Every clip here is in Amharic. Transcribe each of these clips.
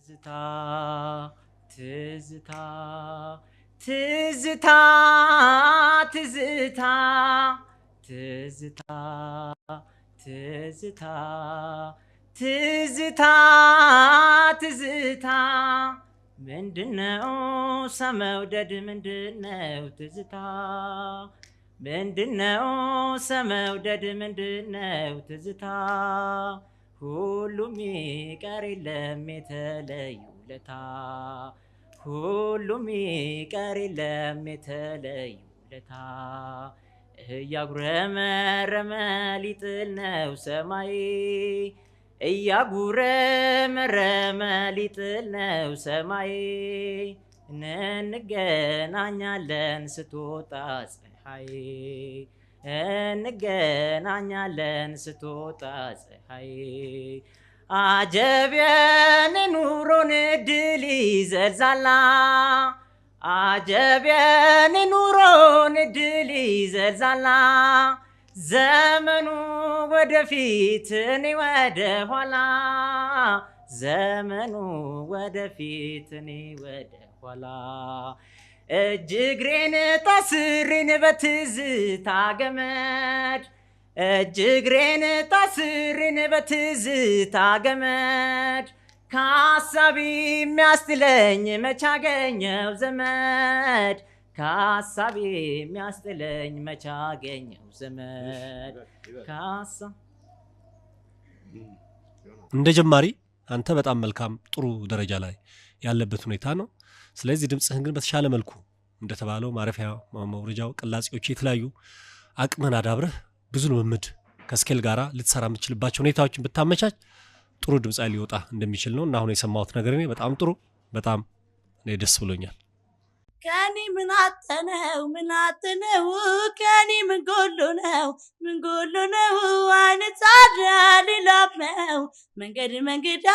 ትዝታ ትዝታ ትዝታ ትዝታ ትዝታ ትዝታ ትዝታ ትዝታ ምንድነው ሰመውደድ ምንድነው ትዝታ ምንድነው ሰመውደድ ምንድነው ትዝታ ሁሉም ይቀር የለም የተለዩ ለታ ሁሉም ይቀር የለም የተለዩ ለታ እያጉረመረመ ሊጥል ነው ሰማይ እያጉረመረመ ሊጥል ነው ሰማይ እንገናኛለን ስትወጣ ፀሐይ እንገናኛለን ስትወጣ ፀሐይ አጀብየን ኑሮን ድል ይዘልዛላ አጀብየን ኑሮን ድል ይዘልዛላ ዘመኑ ወደፊት እኔ ወደ ኋላ ዘመኑ ወደፊት እኔ ወደ ኋላ እጅግሬን ታስሬን በትዝታ ገመድ እጅግሬን ታስሬን በትዝታ ገመድ ከሀሳቢ የሚያስጥለኝ መች አገኘው ዘመድ ከሀሳቢ የሚያስጥለኝ መች አገኘው ዘመድ እንደ ጀማሪ አንተ በጣም መልካም ጥሩ ደረጃ ላይ ያለበት ሁኔታ ነው። ስለዚህ ድምጽህን ግን በተሻለ መልኩ እንደተባለው ማረፊያ መውረጃው ቅላጼዎች የተለያዩ አቅምን አዳብረህ ብዙ ልምምድ ከስኬል ጋራ ልትሰራ የምትችልባቸው ሁኔታዎችን ብታመቻች ጥሩ ድምጻይ ሊወጣ እንደሚችል ነው እና አሁን የሰማሁት ነገር እኔ በጣም ጥሩ በጣም እኔ ደስ ብሎኛል። ከኔ ምን አጠነው ከኔ ምን ጎሎ ነው አይነት አዳል ላመው መንገድ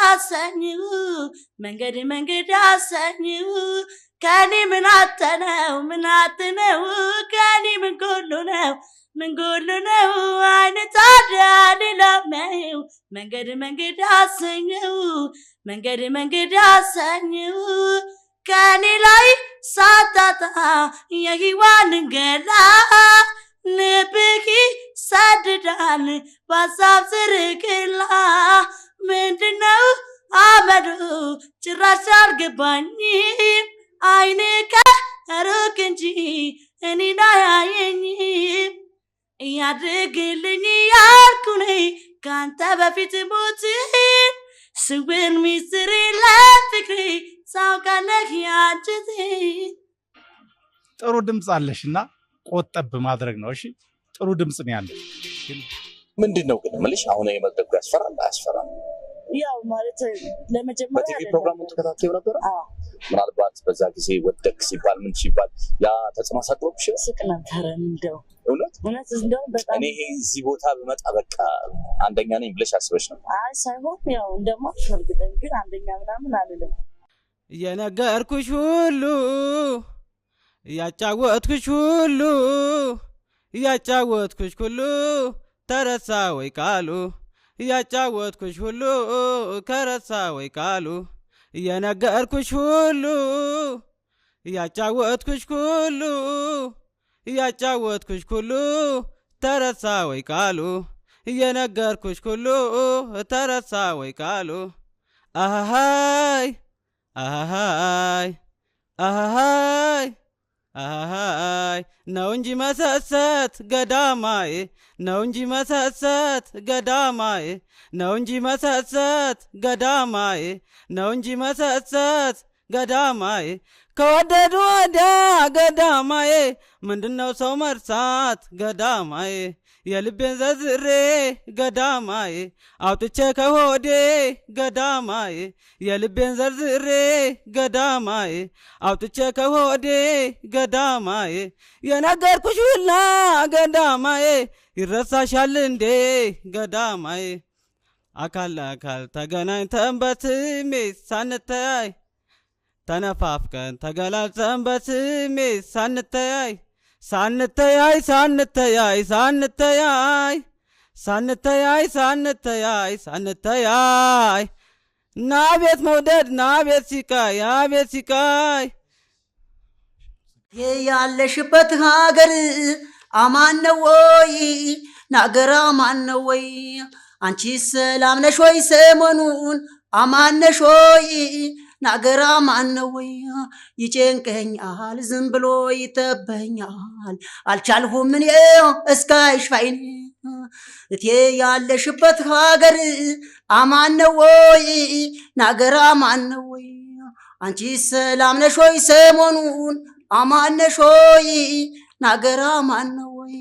አሰኝው ከኔ ምን አጠነው ከኔ ምን ጎሎ ነው አይነት አዳል ላመው መንገድ አሰኝው ከኔ ላይ ሳታታ የህዋን ገላ ልብኪ ሰድዳን ባሳብ ዝርቅላ ምንድነው አመዱ ጭራሽ አልገባኝም አይኔ ከሩቅ እንጂ እኔን አያየኝም እያድርግልኝ ያልኩኔ ካንተ በፊት ሞት ስውን ሚስጥር ለፍቅሬ ሳውቃለህ ያንቺ ጥሩ ድምጽ አለሽና ቆጠብ ማድረግ ነው። እሺ ጥሩ ድምጽ ነው ያለሽ። ምንድነው ግን መልሽ አሁን የመድረኩ ያስፈራል አያስፈራም? ያው ማለት ለመጀመሪያ በቲቪ ፕሮግራሙን ተከታተዩ ነበር። ምናልባት በዛ ጊዜ ወደቅ ሲባል ምን ሲባል ያ ተጽዕኖ አሳድሮብሽ? ስቅ ነበር እንደው እውነት እንደው በጣም እኔ እዚህ ቦታ በመጣ በቃ አንደኛ ነኝ ብለሽ አስበሽ ነው? አይ ሳይሆን ያው እንደማትፈልግኝ ግን አንደኛ ምናምን አልልም። የነገርኩሽ ሁሉ ያጫወትኩሽ ሁሉ ተረሳ ወይ ቃሉ ያጫወትኩሽ ሁሉ ከረሳ ወይ ቃሉ የነገርኩሽ ሁሉ ያጫወትኩሽ ሁሉ ተረሳ ወይ ቃሉ የነገርኩሽ ሁሉ ተረሳ ወይ ቃሉ አሃይ ነው እንጂ መሰሰት ገዳማዬ ነው እንጂ መሰሰት ገዳማዬ ከወደዱ ወዲያ ገዳማዬ ምንድነው ሰው መርሳት ገዳማዬ የልቤን ዘዝሬ ገዳማዬ አውጥቼ ከሆዴ ገዳማዬ የልቤን ዘርዝሬ ገዳማዬ አውጥቼ ከሆዴ ገዳማዬ የነገርኩሽ ሁላ ገዳማዬ ይረሳሻል እንዴ ገዳማዬ አካል ለአካል ተገናኝተን በስሜት ሳንተያይ ተነፋፍቀን ተገላልጸን በስሜት ሳንተያይ ሳንተያይ ሳንተያይ ሳንተያይ ሳንተያይ ሳንተያይ ሳንተያይ ናቤት መውደድ ናቤት ሲቃይ አቤት ሲቃይ ያለሽበት ሀገር አማን ነው ወይ ናገር አማን ነው ወይ አንቺ ሰላም ነሽ ወይ ሰሞኑን አማን ነሽ ወይ ናገር አማን ነው ወይ ይጨንቀኛል ዝም ብሎ ይተበኛል አልቻልሁም እኔ እስካይሽ ፋይን እቴ ያለሽበት ሀገር አማን ነው ወይ ናገር አማን ነው ወይ አንቺ ሰላም ነሽ ወይ ሰሞኑን አማን ነሽ ወይ ናገር አማን ነው ወይ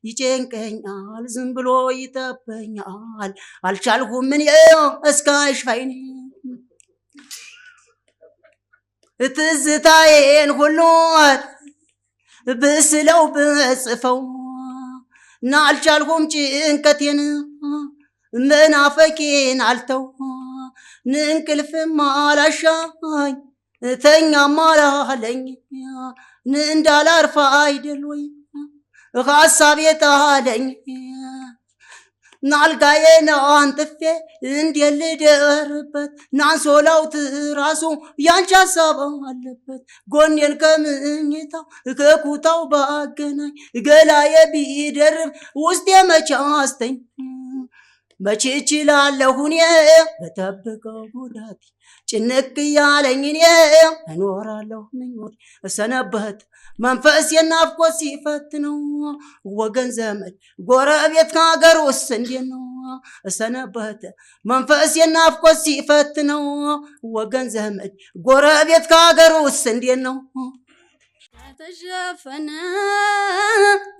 ይጨንቀኛል ዝም ብሎ ይተበኛል አልቻልሁም እኔ እስካይሽ ፋይን ትዝታዬን ሁሉ ብስለው ብጽፈው ናልቻልሁም ጭንቀቴን መናፈቄን አልተው ንንቅልፍም አላሻኝ ተኛም አላለኝ እንዳላርፋ አይደል ወይ ሐሳቤ ጣለኝ ናልጋዬን አንጥፌ እንዴት ልደርበት ናንሶላው ትራሱ ያንቺ ሀሳብ አለበት ጎኔን ከምኝታው ከኩታው ባገናኝ ገላዬ ቢደርብ ውስጤ መቼ አስተኝ መቼ እችላለሁ እኔ በጠብቀው ጉዳቴ ጭንቅ ያለኝ እኔ እኖራለሁ ምኞቴ ሰነበት መንፈስ የናፍቆት ሲፈትነው ወገን ዘመድ ጎረቤት ከሀገር ውስጥ እንዴት ነው ሰነበት መንፈስ የናፍቆት ሲፈትነው ወገን ዘመድ ጎረቤት ከሀገር ውስጥ እንዴት ነው ተሸፈነ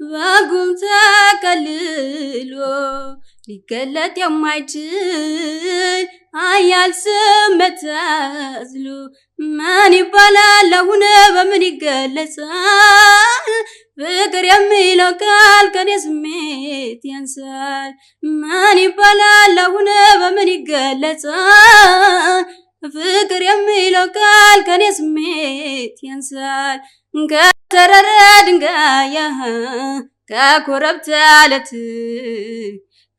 በጉም ተከልሎ ሊገለጥ የማይችል አያል ስሜት አዝሎ ማን ይባላል አሁን በምን ይገለጻል ፍቅር የሚለው ቃል ከኔ ስሜት ያንሳል ማን ይባላል አሁን በምን ይገለጻል ፍቅር የሚለው ቃል ከኔ ስሜት ያንሳል ከተራራ ድንጋይ ከኮረብታ አለት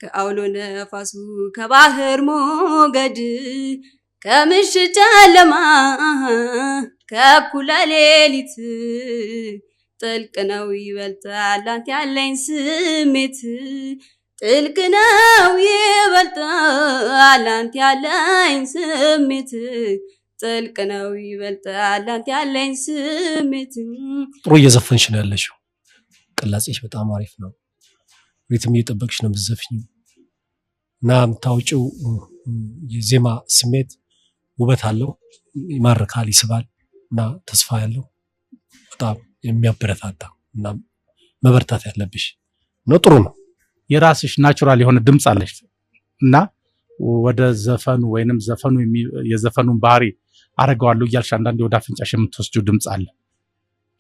ከአውሎ ነፋሱ ከባህር ሞገድ ከምሽት ጨለማ ከእኩለ ሌሊት ጥልቅ ነው ይበልጣል አንተ ያለኝ ስሜት ጥልቅ ነው ይበልጣል አንተ ያለኝ ስሜት ጥልቅ ነው ይበልጣል አንተ ያለኝ ስሜት ጥሩ እየዘፈንሽ ነው ያለሽው ቅላጼሽ በጣም አሪፍ ነው ሪትም እየጠበቅሽ ነው የምትዘፍኚው እና የምታወጪው የዜማ ስሜት ውበት አለው ይማርካል ይስባል እና ተስፋ ያለው በጣም የሚያበረታታ እና መበርታት ያለብሽ ነው ጥሩ ነው የራስሽ ናቹራል የሆነ ድምጽ አለሽ እና ወደ ዘፈኑ ወይንም ዘፈኑ የዘፈኑን ባህሪ አረጋዋለሁ እያልሽ አንዳንዴ ወደ አፍንጫሽ የምትወስጂው ድምጽ አለ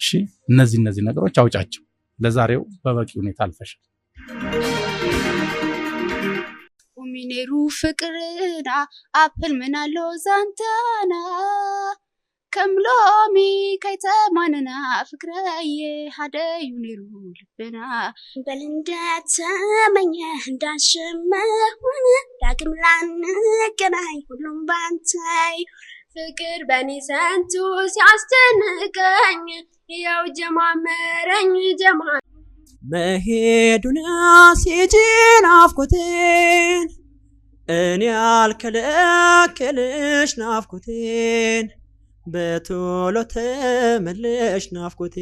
እሺ እነዚህ ነገሮች አውጫቸው ለዛሬው በበቂ ሁኔታ አልፈሻል ሚኔሩ ፍቅርና አፕል ምናለው ዛንታና ከምሎሚ ከይተማንና ፍቅራዬ ሀደዩ ኔሩ ልብና በልንደተመኘ እንዳንሽመሆን ዳግም ላንገናኝ ሁሉም ባንታይ ፍቅር በኔ ዘንቱ ሲያስጨንቀኝ ያው ጀማመረኝ ጀማ መሄዱን ሲጂን ናፍቆቴን እኔ አልከለክልሽ ናፍቆቴን በቶሎ ተመለሽ ናፍቆቴ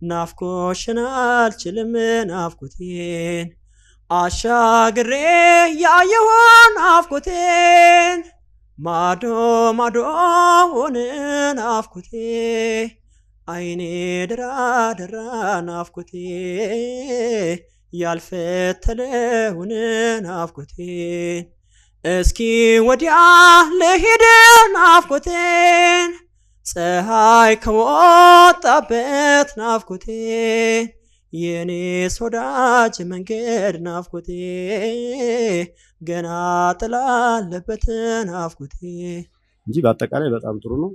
ናፍቆሽን አልችልም ናፍቆቴን አሻግሬ ያየሁን ናፍቆቴን ማዶ ማዶ ሆነ ናፍቆቴ አይኔ ድራ ናፍቆቴ ያልፈተለውን ናፍቆቴን እስኪ ወዲያ ለሄደ ናፍቆቴን ፀሐይ ከወጣበት ናፍቆቴ የኔ ሶዳጅ መንገድ ናፍቆቴ ገና ጥላለበት ናፍቆቴ እንጂ በአጠቃላይ በጣም ጥሩ ነው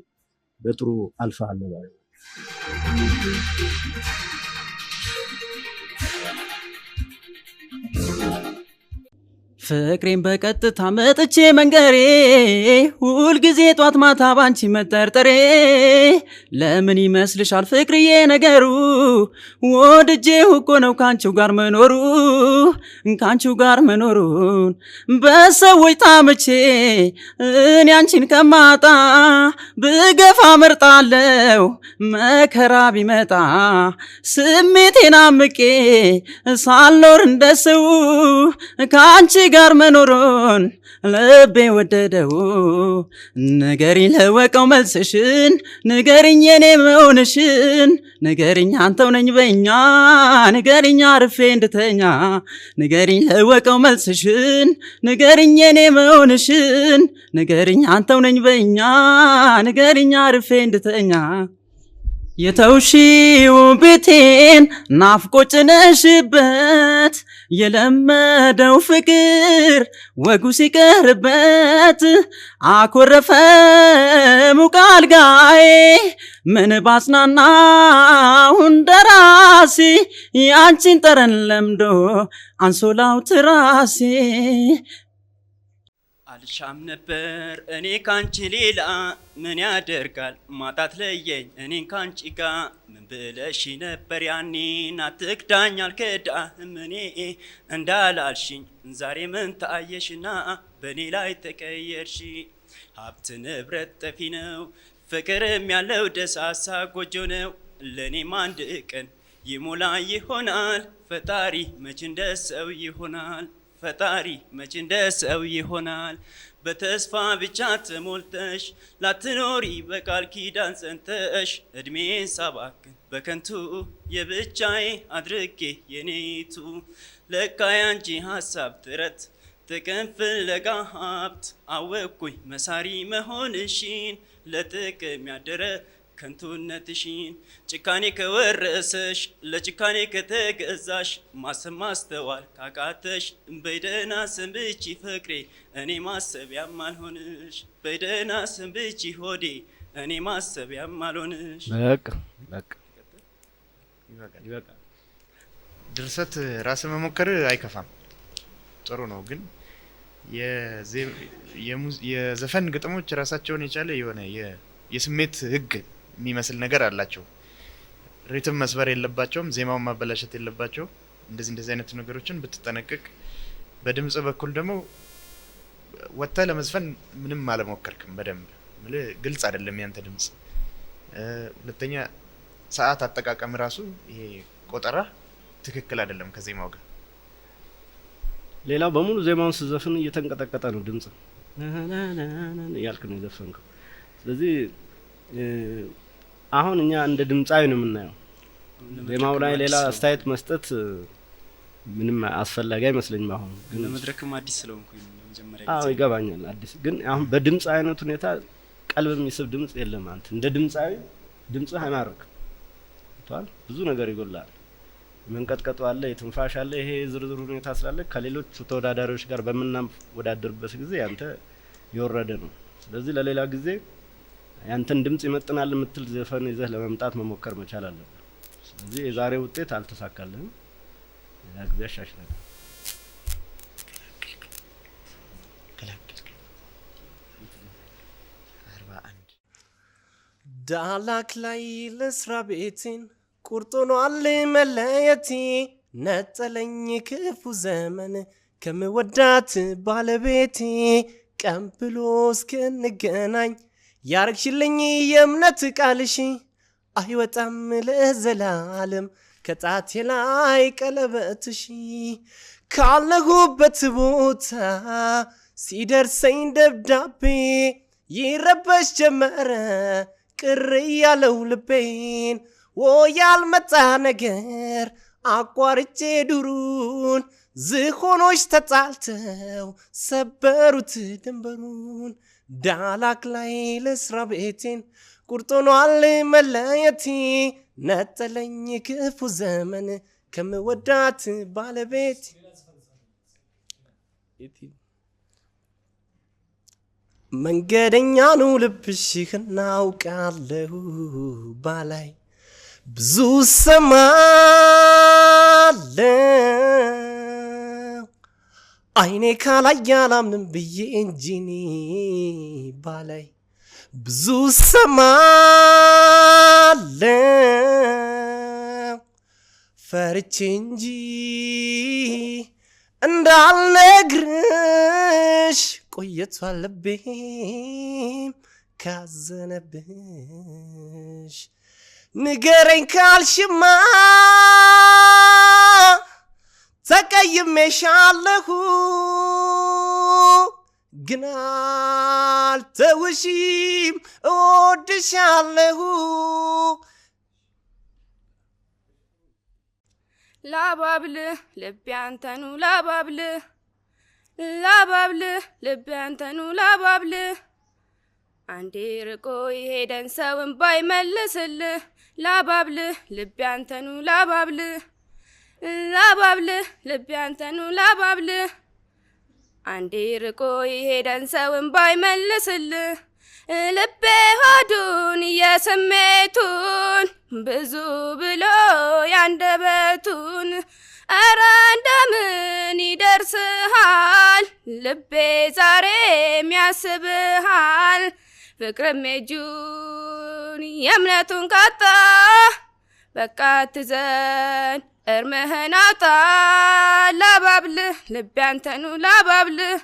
በጥሩ አልፋ አለ ማለት ፍቅሬን በቀጥታ መጥቼ መንገሬ ሁልጊዜ ጧት ማታ ባንቺ መጠርጠሬ ለምን ይመስልሻል ፍቅርዬ ነገሩ ወድጄው እኮ ነው ካንቺው ጋር መኖሩን በሰዎች ታምቼ እኔ አንቺን ከማጣ ብገፋ መርጣለው መከራ ቢመጣ ስሜቴን አምቄ ሳልኖር እንደሰው ካንቺ ጋር መኖሩን ልቤ ወደደው ንገሪኝ ለወቀው መልስሽን ንገሪኝ የኔ መሆንሽን ንገሪኝ አንተው ነኝ በኛ ንገሪኝ አርፌ እንድተኛ ንገሪኝ ለወቀው መልስሽን ንገሪኝ የኔ መሆንሽን ንገሪኝ አንተው ነኝ በኛ ንገሪኝ አርፌ እንድተኛ የተውሺው ቤቴን ናፍቆ ጭነሽበት የለመደው ፍቅር ወጉ ሲቀርበት አኮረፈ ሙቅ አልጋዬ ምን ባጽናናው እንደራሴ ያንቺን ጠረን ለምዶ አንሶላው ትራሴ አልሻም ነበር እኔ ካንቺ ሌላ ምን ያደርጋል ማጣት ለየኝ እኔን ካንቺ ጋ ምን ብለሽ ነበር ያኔ አትክዳኝ አልከዳህም እኔ እንዳላልሽኝ ዛሬ ምን ታየሽና በእኔ ላይ ተቀየርሽ ሀብት ንብረት ጠፊ ነው ፍቅርም ያለው ደሳሳ ጎጆ ነው ለእኔም አንድ ቀን ይሞላ ይሆናል ፈጣሪ መች እንደሰው ይሆናል ፈጣሪ መች እንደሰው ይሆናል በተስፋ ብቻ ተሞልተሽ ላትኖሪ በቃል ኪዳን ጸንተሽ እድሜን ሳባክን በከንቱ የብቻዬ አድርጌ የኔቱ ለካ ያንቺ ሀሳብ ጥረት ጥቅም ፍለጋ ሀብት አወቅኩኝ መሳሪ መሆንሽን ለጥቅም ያደረ ከንቱነትሽን ጭካኔ ከወረሰሽ ለጭካኔ ከተገዛሽ ማሰብ ማስተዋል ካቃተሽ በደህና ሰንብቺ ፍቅሬ እኔ ማሰቢያም አልሆንሽ በደህና ሰንብቺ ሆዴ እኔ ማሰቢያም አልሆንሽ በቃ ይበቃል ድርሰት ራስ መሞከር አይከፋም ጥሩ ነው ግን የዘፈን ግጥሞች ራሳቸውን የቻለ የሆነ የስሜት ህግ የሚመስል ነገር አላቸው ሪትም መስበር የለባቸውም ዜማውን ማበላሸት የለባቸው እንደዚህ አይነት ነገሮችን ብትጠነቀቅ በድምጽ በኩል ደግሞ ወጣ ለመዝፈን ምንም አለሞከርክም በደንብ ግልጽ አይደለም ያንተ ድምጽ ሁለተኛ ሰዓት አጠቃቀም ራሱ ይሄ ቆጠራ ትክክል አይደለም ከዜማው ጋር ሌላው በሙሉ ዜማውን ሲዘፍን እየተንቀጠቀጠ ነው ድምጽ ያልክ ነው የዘፈንከው ስለዚህ አሁን እኛ እንደ ድምጻዊ ነው የምናየው ዜማው ላይ ሌላ አስተያየት መስጠት ምንም አስፈላጊ አይመስለኝም አሁን ግን ለመድረክም አዲስ ስለሆንኩኝ ነው መጀመሪያ ይገባኛል አዲስ ግን አሁን በድምጽ አይነት ሁኔታ ቀልብ የሚስብ ድምጽ የለም አንተ እንደ ድምጻዊ ድምጽ አይማርክ ታል ብዙ ነገር ይጎላል መንቀጥቀጡ አለ የትንፋሽ አለ ይሄ ዝርዝር ሁኔታ ስላለ ከሌሎች ተወዳዳሪዎች ጋር በመናወዳደርበት ጊዜ አንተ ይወረደ ነው ስለዚህ ለሌላ ጊዜ ያንተን ድምጽ ይመጥናል የምትል ዘፈን ይዘህ ለመምጣት መሞከር መቻል አለበት ስለዚህ የዛሬ ውጤት አልተሳካልህም ያ ጊዜ አሻሽለህ ዳላክ ላይ ለስራ ቤቴን ቁርጦኗል መለየቴ ነጠለኝ ክፉ ዘመን ከምወዳት ባለቤቴ ቀን ብሎ እስክንገናኝ ያርግሽልኝ የእምነት ቃልሽ አይወጣም ለዘላለም ከጣቴ ላይ ቀለበትሽ ካለሁበት ቦታ ሲደርሰኝ ደብዳቤ ይረበሽ ጀመረ ቅር ያለው ልቤን ያልመጣ ነገር አቋርጬ ዱሩን ዝሆኖች ተጣልተው ሰበሩት ድንበሩን ዳላክ ላይ ለስራ ቤቴን ቁርጦኗል መለየቴ ነጠለኝ ክፉ ዘመን ከምወዳት ባለቤት መንገደኛ ነው ልብሽ እናውቃለሁ ባላይ ብዙ ሰማለሁ አይኔ ካላይ ያላምንም ብዬ እንጂኒ ባላይ ብዙ ሰማለ ፈርቼ እንጂ እንዳልነግርሽ ቆየቷል ልቤም ካዘነብሽ ንገረኝ ካልሽማ ተቀይሜሻለሁ ግን አልተውሽም እወድሻለሁ ላባብልህ ልቤ አንተኑ ላባብልህ ልቤ አንተኑ ላባብልህ አንዴ ርቆ የሄደን ሰውን ባይመልስልህ ላባብልህ ልቤ አንተኑ ላባብልህ ልቤ አንተኑ ላባብልህ አንዴ ርቆ የሄደን ሰውን ባይመልስልህ ልቤ ሆዱን የስሜቱን ብዙ ብሎ ያንደበቱን ኧረ እንደምን ይደርስሃል ልቤ ዛሬም ያስብሃል ፍቅርም የእጁን የእምነቱን ካጣ በቃ ትዘን እርምህን አውጣ ላባብልህ ልቤ አንተኑ ላባብልህ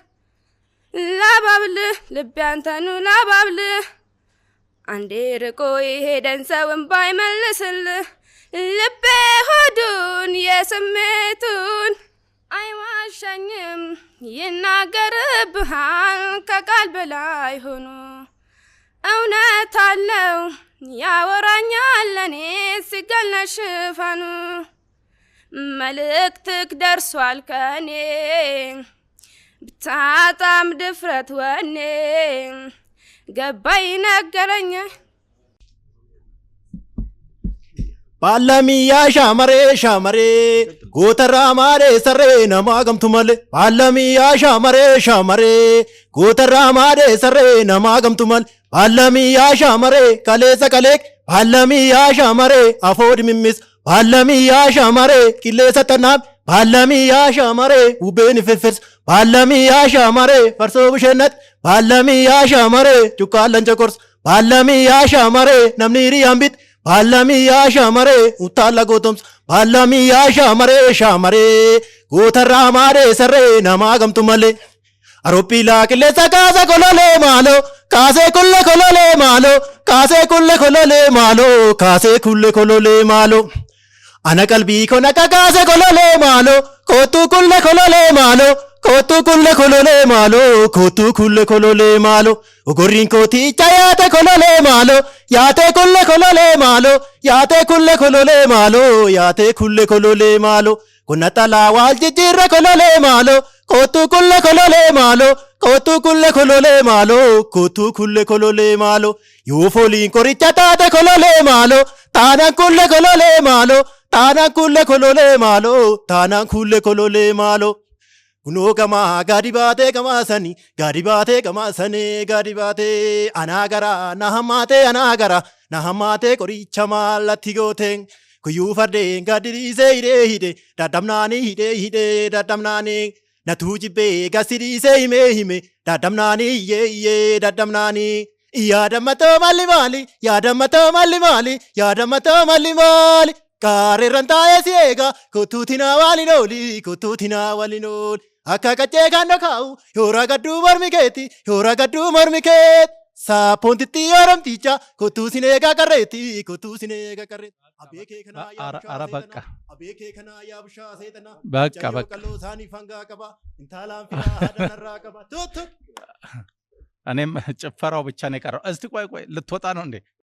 ልቤ አንተኑ ላባብልህ አንዴ ርቆ የሄደን ሰውን ባይመልስልህ ልቤ ሆዱን የስሜቱን አይዋሸኝም ይናገርብሃል ከቃል በላይ ሆኖ እውነት አለው ያወራኛል ለኔ ሲገለጥ ሽፋኑ መልእክትክ ደርሷል ከኔ ብታጣም ድፍረት ወኔ ገባይ ነገረኝ Palamiya shamare gotara mare sarre namagam tumale Palamiya shamare gotara mare sarre namagam tumal Palamiya shamare kalesa kalek Palamiya shamare afod mimmis Palamiya shamare kilesa tanab Palamiya shamare ubeni fefers Palamiya shamare farso bushenat Palamiya shamare chukalan chakors Palamiya shamare namniri ambit Palamiya shamare utala gotoms Palamiya shamare gotara mare sarre namagam tumale Aropila kilesa kase kolole malo kase kulle kolole malo kase kulle kolole malo kase kulle kolole malo Ana kalbi kona kase kolole malo kotu kulle kolole malo kotu kulle kolole malo kotu kulle kolole malo Ugorin koti chayate kolole malo yate kulle kolole malo yate kulle kolole malo yate kulle kolole malo kunatala waljijira kolole malo kotu kulle kolole malo kotu kulle kolole malo kotu kulle kolole malo yufoli korichata kolole malo tana kulle kolole malo tana kulle kolole malo tana kulle kolole malo Kuno kama gadibate kama sani gadibate anagara nahamate koricha malati goten kuyu farde gadiri zeire hide dadamnani hide dadamnani natujibe gasiri hime dadamnani ye dadamnani yadamato mali Kare rantaya siega kututina walinoli Akka kache kando kau yora gaddu marmiket sa pontitti yoram ticha kutu sinega kareti abeke kana ya busha setana baka kallo sani fanga kaba intalam fira hadanara kaba tut እኔም ጭፈራው ብቻ ነው የቀረው እስቲ ቆይ ልትወጣ ነው እንዴ